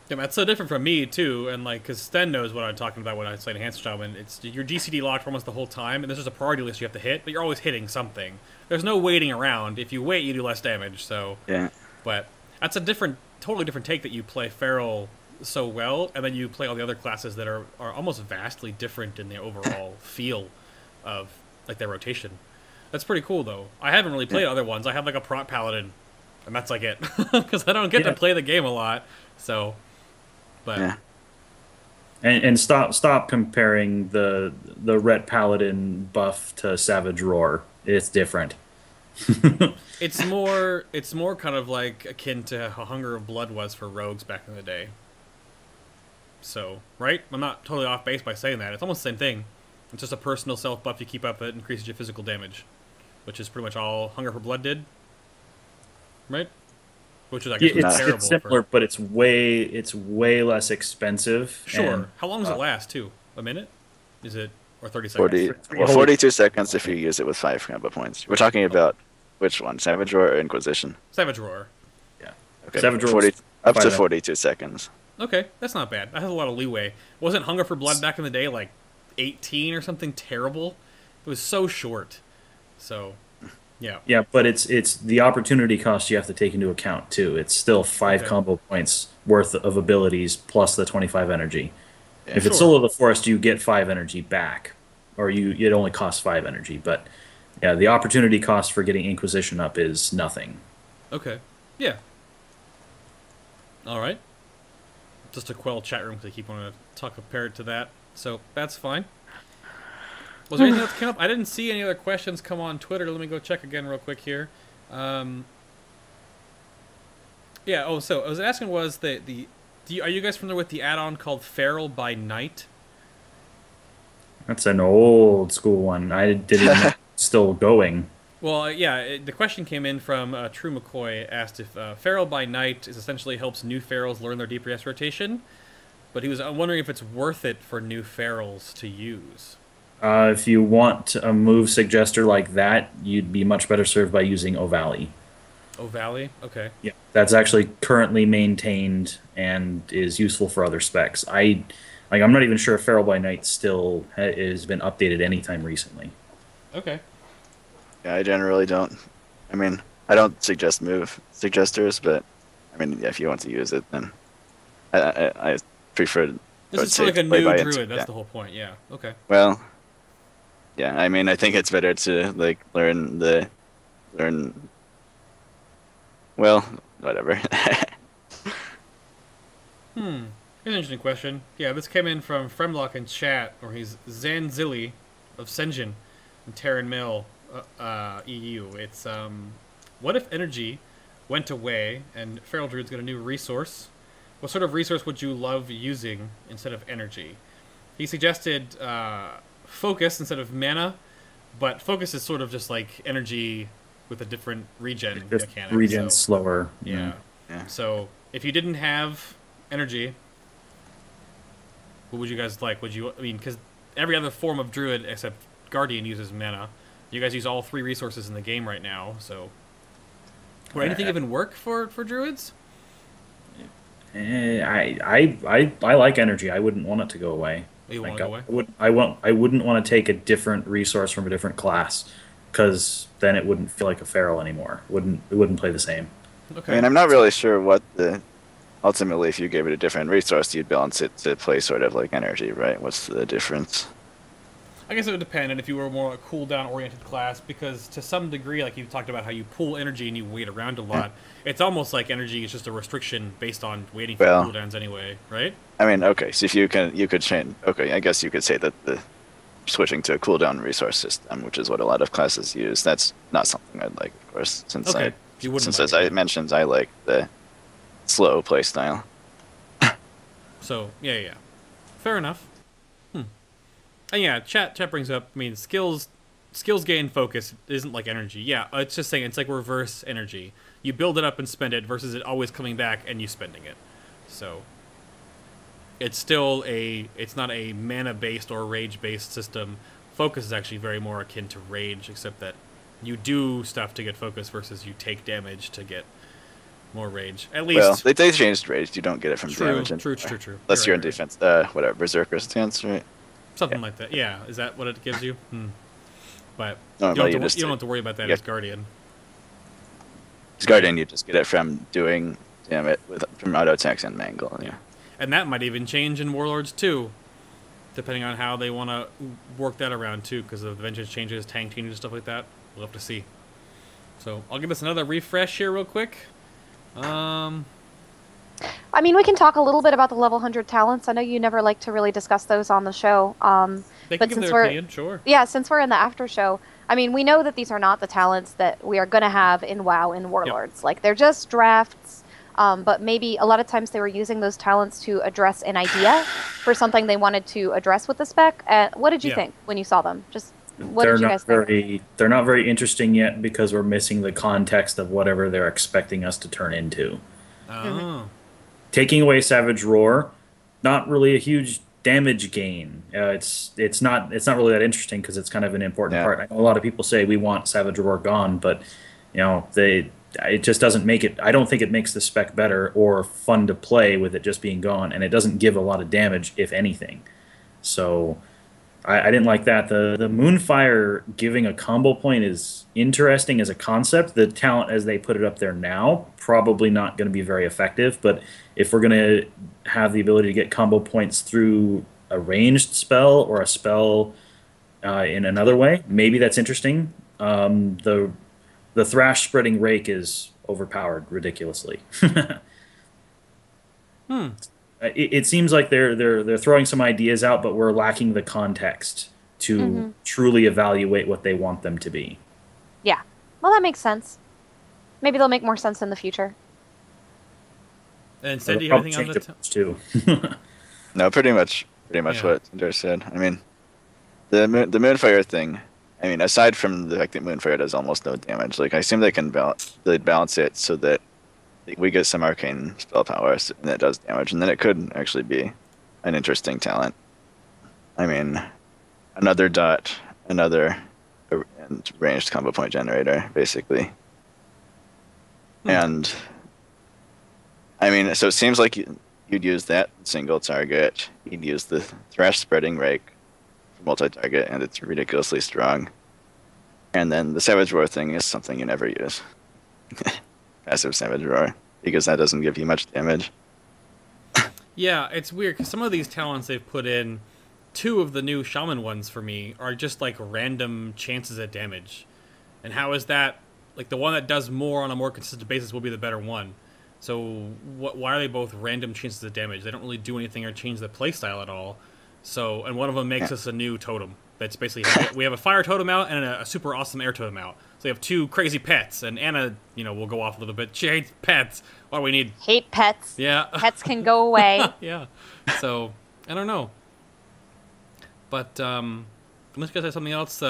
Yeah, that's so different from me too, and because Sten knows what I'm talking about when I say Enhanced Shaman. It's you're GCD locked for almost the whole time, and there's just a priority list you have to hit, but you're always hitting something. There's no waiting around. If you wait, you do less damage. So yeah, but that's a totally different take that you play Feral so well, and then you play all the other classes that are almost vastly different in the overall feel of their rotation. That's pretty cool though. I haven't really played other ones. I have a prot paladin, and that's it because I don't get to play the game a lot. So. But and stop comparing the Ret Paladin buff to Savage Roar. It's different. it's more kind of akin to how Hunger of Blood was for rogues back in the day. So, right? I'm not totally off base by saying that. It's almost the same thing. It's just a personal self buff you keep up that increases your physical damage, which is pretty much all Hunger for Blood did. Right? Which is terrible. It's similar, but it's way less expensive. Sure. How long does it last too? A minute? Is it or 30 seconds? 42 seconds if you use it with 5 combo points. We're talking about which one, Savage Roar or Inquisition? Savage Roar. Yeah. Okay. Savage Roar up to 42 seconds. Okay, that's not bad. That has a lot of leeway. Wasn't Hunger for Blood back in the day 18 or something terrible? It was so short. So. Yeah. Yeah, but it's the opportunity cost you have to take into account too. It's still 5 combo points worth of abilities plus the 25 energy. Yeah, if it's Soul of the Forest, you get 5 energy back, or it only costs 5 energy. But yeah, the opportunity cost for getting Inquisition up is nothing. Okay. Yeah. All right. Just to quell chat room because I keep wanting to compare it to that, so that's fine. Was there anything else come up? I didn't see any other questions come on Twitter. Let me go check again real quick here. Yeah. Oh, so I was asking are you guys familiar with the add-on called Feral by Night? That's an old school one. I didn't still going. Well, yeah. The question came in from True McCoy. Asked if Feral by Night essentially helps new Ferals learn their DPS rotation, but he was wondering if it's worth it for new Ferals to use. If you want a move suggester like that, you'd be much better served by using O'Valley. O'Valley? Okay. Yeah, that's actually currently maintained and is useful for other specs. I'm not even sure if Feral by Night still has been updated anytime recently. Okay. Yeah, I generally don't. I mean, I don't suggest move suggesters, but I mean, yeah, if you want to use it, then I prefer. This is sort of a new Druid. That's the whole point. Yeah. Okay. Well. Yeah, I mean, I think it's better to learn the learn. Well, whatever. Here's an interesting question. Yeah, this came in from Fremlock in chat, or he's Zanzilli of Senjin and Terran Mill EU. It's what if energy went away and Feral Druids got a new resource? What sort of resource would you love using instead of energy? He suggested focus instead of mana, but focus is sort of just like energy with a different regen mechanic. Regen slower. Yeah. So if you didn't have energy, what would you guys like? Would you? I mean, because every other form of Druid except Guardian uses mana. You guys use all 3 resources in the game right now, so would anything even work for Druids? I like energy. I wouldn't want it to go away. You want it to go away? I wouldn't want to take a different resource from a different class, because then it wouldn't feel like a feral anymore. It wouldn't play the same. Okay. I mean, I'm not really sure what the... Ultimately, if you gave it a different resource, you'd balance it to play sort of like energy, right? What's the difference? I guess it would depend on if you were more a cooldown-oriented class, because to some degree, like you talked about how you pull energy and you wait around a lot, it's almost like energy is just a restriction based on waiting for cooldowns anyway, right? I mean, okay, so if you could change... Okay, I guess you could say that the switching to a cooldown resource system, which is what a lot of classes use, that's not something I'd like, of course, since as I mentioned, I like the slow play style. So, yeah. Fair enough. And yeah, chat brings up, I mean, skills gain focus isn't like energy. Yeah, it's just saying it's like reverse energy. You build it up and spend it versus it always coming back and you spending it. So, it's still it's not a mana-based or rage-based system. Focus is actually very more akin to rage, except that you do stuff to get focus versus you take damage to get more rage. At least... Well, they changed rage. You don't get it from damage. True. Unless you're in defense. Whatever, Berserker stance, right? Something like that. Yeah. Is that what it gives you? But no, you don't have to worry about that as Guardian. As Guardian, you just get it from doing damage from auto attacks and mangle. Yeah. And that might even change in Warlords too, depending on how they want to work that around too, because of the vengeance changes, tank changes, stuff like that. We'll have to see. So I'll give us another refresh here real quick. I mean, we can talk a little bit about the level 100 talents. I know you never like to really discuss those on the show. They can give their opinion, sure. Yeah, since we're in the after show, I mean, we know that these are not the talents that we are going to have in WoW in Warlords. Yep. Like, they're just drafts, but maybe a lot of times they were using those talents to address an idea for something they wanted to address with the spec. What did you think when you saw them? Just what did you guys think? They're not very interesting yet because we're missing the context of whatever they're expecting us to turn into. Oh. Taking away Savage Roar, not really a huge damage gain. It's not really that interesting because it's kind of an important part. I know a lot of people say we want Savage Roar gone, but it just doesn't make it. I don't think it makes the spec better or fun to play with it just being gone, and it doesn't give a lot of damage if anything. So I didn't like that. The Moonfire giving a combo point is interesting as a concept. The talent as they put it up there now, probably not going to be very effective. But if we're going to have the ability to get combo points through a ranged spell or a spell in another way, maybe that's interesting. The Thrash Spreading Rake is overpowered ridiculously. It seems like they're throwing some ideas out, but we're lacking the context to truly evaluate what they want them to be. Yeah. Well, that makes sense. Maybe they'll make more sense in the future. And Sten, do you have anything on the too? No, pretty much what Tinder said. I mean, the Moonfire thing. I mean, aside from the fact that Moonfire does almost no damage, like I assume they can balance it so that we get some arcane spell power and it does damage, and then it could actually be an interesting talent. I mean, another dot, another ranged combo point generator, basically. And I mean, so it seems like you'd use that single target. You'd use the Thrash Spreading Rake for multi-target, and it's ridiculously strong. And then the Savage Roar thing is something you never use. Passive Savage Roar, because that doesn't give you much damage. Yeah, it's weird, because some of these talents they've put in, 2 of the new Shaman ones for me, are just like random chances at damage. And how is that like the one that does more on a more consistent basis will be the better one. So why are they both random changes of damage? They don't really do anything or change the playstyle at all. So, and one of them makes us a new totem. That's basically, we have a fire totem out and a super awesome air totem out. So we have 2 crazy pets, and Anna, you know, will go off a little bit. She hates pets. What do we need? Hate pets. Yeah. Pets can go away. Yeah. So, I don't know. But, unless you guys have something else,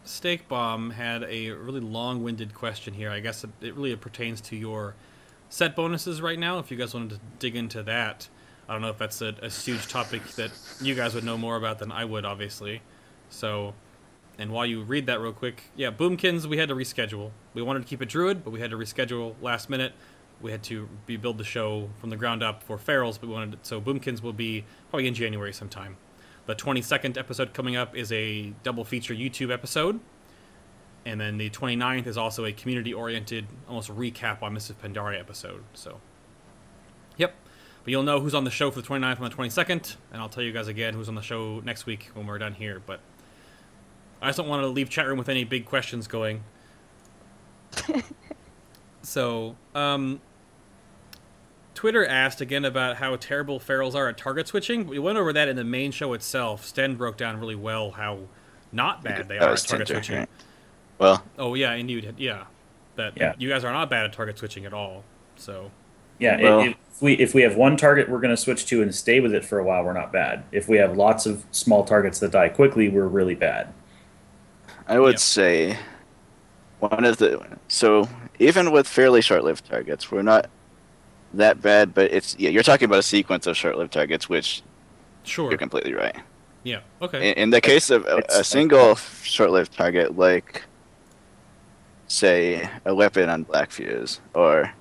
Steak Bomb had a really long-winded question here. I guess it really pertains to your set bonuses right now, if you guys wanted to dig into that. I don't know if that's a huge topic that you guys would know more about than I would, obviously. So, and while you read that real quick, yeah, Boomkins, we had to reschedule. We wanted to keep it Druid, but we had to reschedule last minute. We had to rebuild the show from the ground up for Ferals, but we wanted so Boomkins will be probably in January sometime. The 22nd episode coming up is a double feature YouTube episode. And then the 29th is also a community-oriented, almost recap on Mrs. Pandaria episode. So, yep. But you'll know who's on the show for the 29th and the 22nd, and I'll tell you guys again who's on the show next week when we're done here. But I just don't want to leave chat room with any big questions going. So, Twitter asked again about how terrible ferals are at target switching. We went over that in the main show itself. Sten broke down really well how not bad they are at target switching. Right? Well. Oh yeah, and you you guys are not bad at target switching at all. So. Yeah, well, if we have one target we're going to switch to and stay with it for a while, we're not bad. If we have lots of small targets that die quickly, we're really bad. I would say so even with fairly short-lived targets, we're not that bad, but you're talking about a sequence of short-lived targets, which you're completely right. Yeah. Okay. In the case of a single short-lived target, like say a weapon on Black Fuse or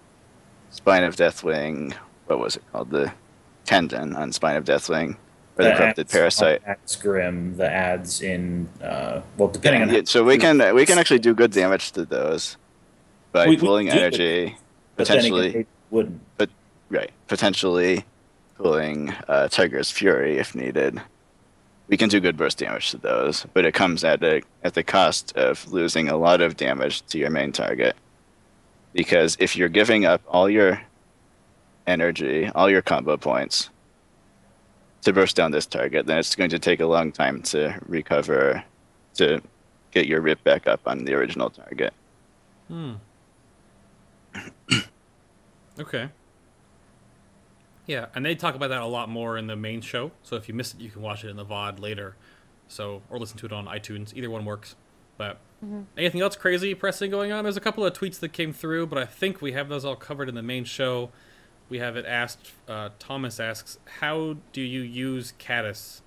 Spine of Deathwing, what was it called? The Tendon on Spine of Deathwing, or the Corrupted Parasite. Ads Grim, the ads in depending on so we can actually do good damage to those by pulling energy, potentially. Potentially pulling Tiger's Fury if needed. We can do good burst damage to those, but it comes at the cost of losing a lot of damage to your main target. Because if you're giving up all your energy, all your combo points to burst down this target, then it's going to take a long time to recover, to get your rip back up on the original target. Okay. Yeah, and they talk about that a lot more in the main show, so if you missed it, you can watch it in the VOD later, or listen to it on iTunes. Either one works. But anything else crazy pressing going on? There's a couple of tweets that came through, but I think we have those all covered in the main show. We have it asked, Thomas asks, how do you use Caddis?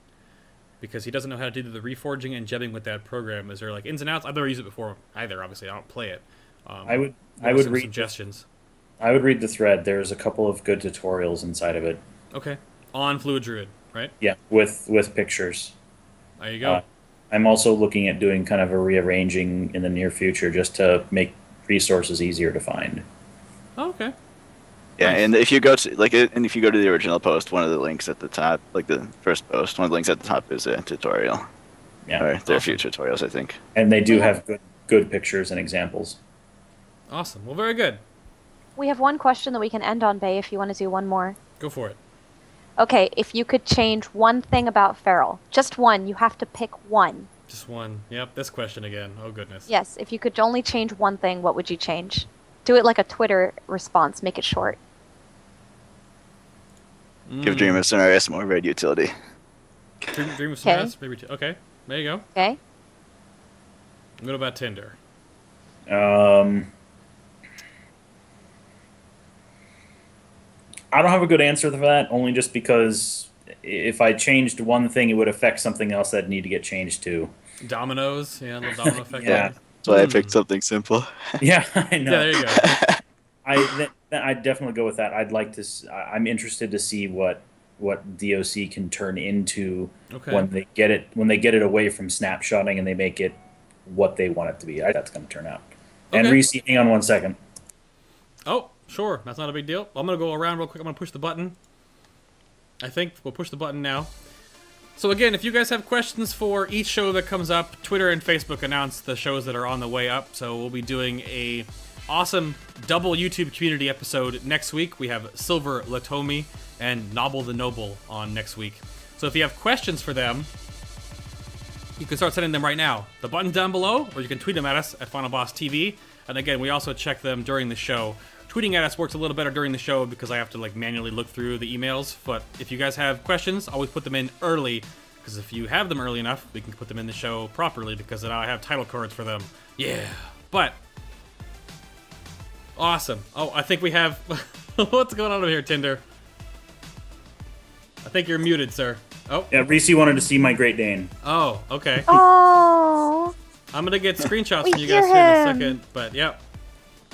Because he doesn't know how to do the reforging and gebbing with that program. Is there like ins and outs? I've never used it before either, obviously. I don't play it. I would read suggestions. I would read the thread. There's a couple of good tutorials inside of it. Okay. On Fluid Druid, right? Yeah, with pictures. There you go. I'm also looking at doing kind of a rearranging in the near future just to make resources easier to find. Oh, okay. Yeah, and if you go to the original post, one of the links at the top, like the first post, one of the links at the top is a tutorial. Yeah. Or there are a few tutorials, I think. And they do have good pictures and examples. Awesome. Well, very good. We have one question that we can end on, Bay, if you want to do one more. Go for it. Okay, if you could change one thing about Feral, just one, you have to pick one. Just one. Yep, this question again. Oh, goodness. Yes, if you could only change one thing, what would you change? Do it like a Twitter response, make it short. Give Dream of Sonaris more raid utility. Dream of Sonaris, maybe. Okay, there you go. Okay. What about Tinder? I don't have a good answer for that, only just because if I changed one thing, it would affect something else that'd need to get changed too. Dominoes, yeah, a little domino effect. Yeah. That's why I picked something simple. Yeah, I know. Yeah, there you go. I'd definitely go with that. I'd like to. I'm interested to see what DOC can turn into when they get it away from snapshotting and they make it what they want it to be. That's going to turn out. Okay. And Reese, hang on 1 second. Oh, sure. That's not a big deal. I'm going to go around real quick. I'm going to push the button. I think we'll push the button now. So again, if you guys have questions for each show that comes up, Twitter and Facebook announce the shows that are on the way up. So we'll be doing a awesome double YouTube community episode next week. We have Silver Latomi and Nobble the Noble on next week. So if you have questions for them, you can start sending them right now. The button's down below, or you can tweet them at us at FinalBossTV. And again, we also check them during the show. Tweeting at us works a little better during the show because I have to like manually look through the emails. But if you guys have questions, always put them in early, because if you have them early enough, we can put them in the show properly, because then I have title cards for them. Yeah. But awesome. Oh, I think we have what's going on over here, Tinder? I think you're muted, sir. Oh. Yeah, Reese wanted to see my Great Dane. Oh, okay. Oh. I'm gonna get screenshots from you guys here in a second, but yep.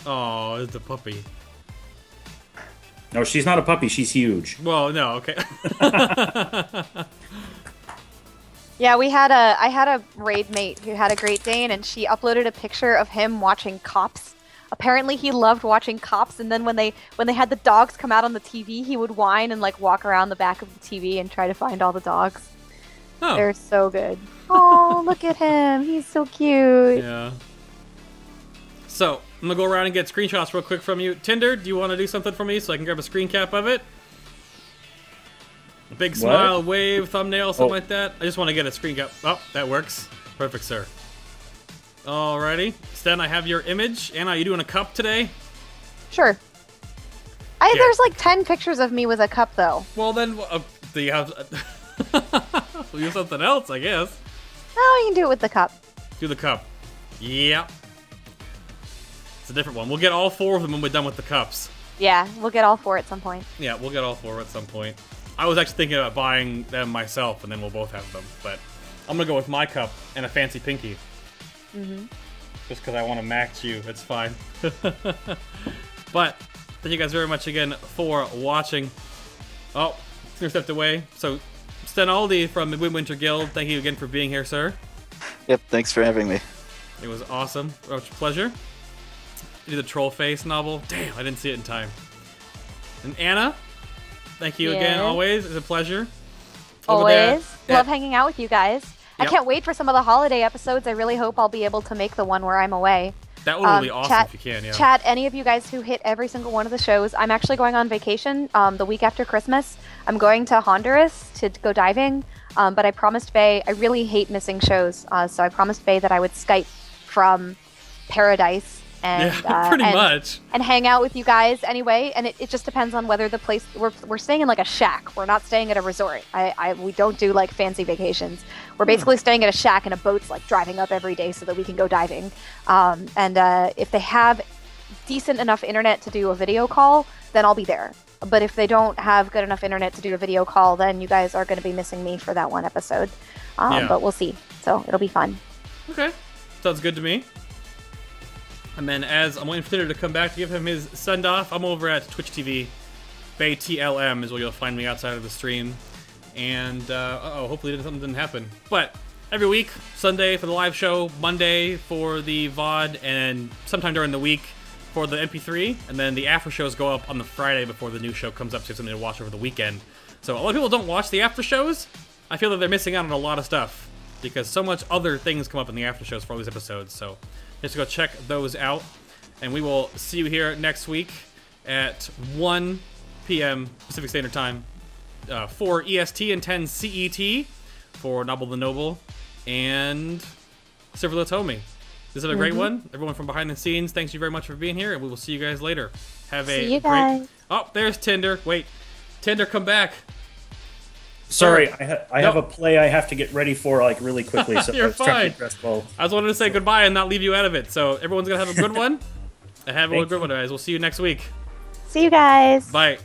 Oh, it's a puppy. No, she's not a puppy. She's huge. Well, no, okay. Yeah, I had a raid mate who had a Great Dane, and she uploaded a picture of him watching Cops. Apparently, he loved watching Cops, and then when they had the dogs come out on the TV, he would whine and like walk around the back of the TV and try to find all the dogs. Oh. They're so good. Oh, look at him. He's so cute. Yeah. So, I'm gonna go around and get screenshots real quick from you. Tinder, do you want to do something for me so I can grab a screen cap of it? A big smile, wave, thumbnail, something like that. I just want to get a screen cap. Oh, that works. Perfect, sir. Alrighty. Sten, I have your image. Anna, you doing a cup today? Sure. There's like 10 pictures of me with a cup, though. Well, then, do you have... we'll use something else, I guess. No, you can do it with the cup. Do the cup. Yep. It's a different one. We'll get all 4 of them when we're done with the cups. Yeah, we'll get all 4 at some point. Yeah, we'll get all 4 at some point. I was actually thinking about buying them myself, and then we'll both have them. But I'm going to go with my cup and a fancy pinky. Mm-hmm. Just because I want to match you. It's fine. But thank you guys very much again for watching. Oh, Sten stepped away. So, Stenhaldi from Midwinter Guild, thank you again for being here, sir. Yep, thanks for having me. It was awesome. Much pleasure. You do the troll face novel. Damn, I didn't see it in time. And Anna, thank you again, always. It's a pleasure. Always. Love hanging out with you guys. Yep. I can't wait for some of the holiday episodes. I really hope I'll be able to make the one where I'm away. That would be awesome if you can, yeah. Chat, any of you guys who hit every single one of the shows, I'm actually going on vacation the week after Christmas. I'm going to Honduras to go diving, but I promised Faye, I really hate missing shows, so I promised Faye that I would Skype from Paradise and pretty much and hang out with you guys anyway. And it just depends on whether the place we're staying in like a shack. We're not staying at a resort. We don't do like fancy vacations. We're basically staying at a shack, and a boat's like driving up every day so that we can go diving. If they have decent enough internet to do a video call, then I'll be there. But if they don't have good enough internet to do a video call, then you guys are going to be missing me for that one episode. But we'll see. So it'll be fun. Okay, sounds good to me. And then as I'm waiting for Tinder to come back to give him his send-off, I'm over at Twitch TV. BayTLM is where you'll find me outside of the stream. And, hopefully something didn't happen. But every week, Sunday for the live show, Monday for the VOD, and sometime during the week for the MP3. And then the after shows go up on the Friday before the new show comes up, so you have something to watch over the weekend. So a lot of people don't watch the after shows. I feel that they're missing out on a lot of stuff, because so much other things come up in the after shows for all these episodes. So just go check those out, and we will see you here next week at 1 p.m. Pacific Standard Time, 4 EST and 10 CET for Nobble the Noble and Silver Latomi. This is a great one. Everyone from behind the scenes, thanks you very much for being here, and we will see you guys later. Have a great... Oh, there's Tinder. Wait. Tinder, come back. Sorry, I have a play I have to get ready for like really quickly. So You're fine. I was wanting to say goodbye and not leave you out of it. So everyone's gonna have a good one. Have a good one, guys. We'll see you next week. See you guys. Bye.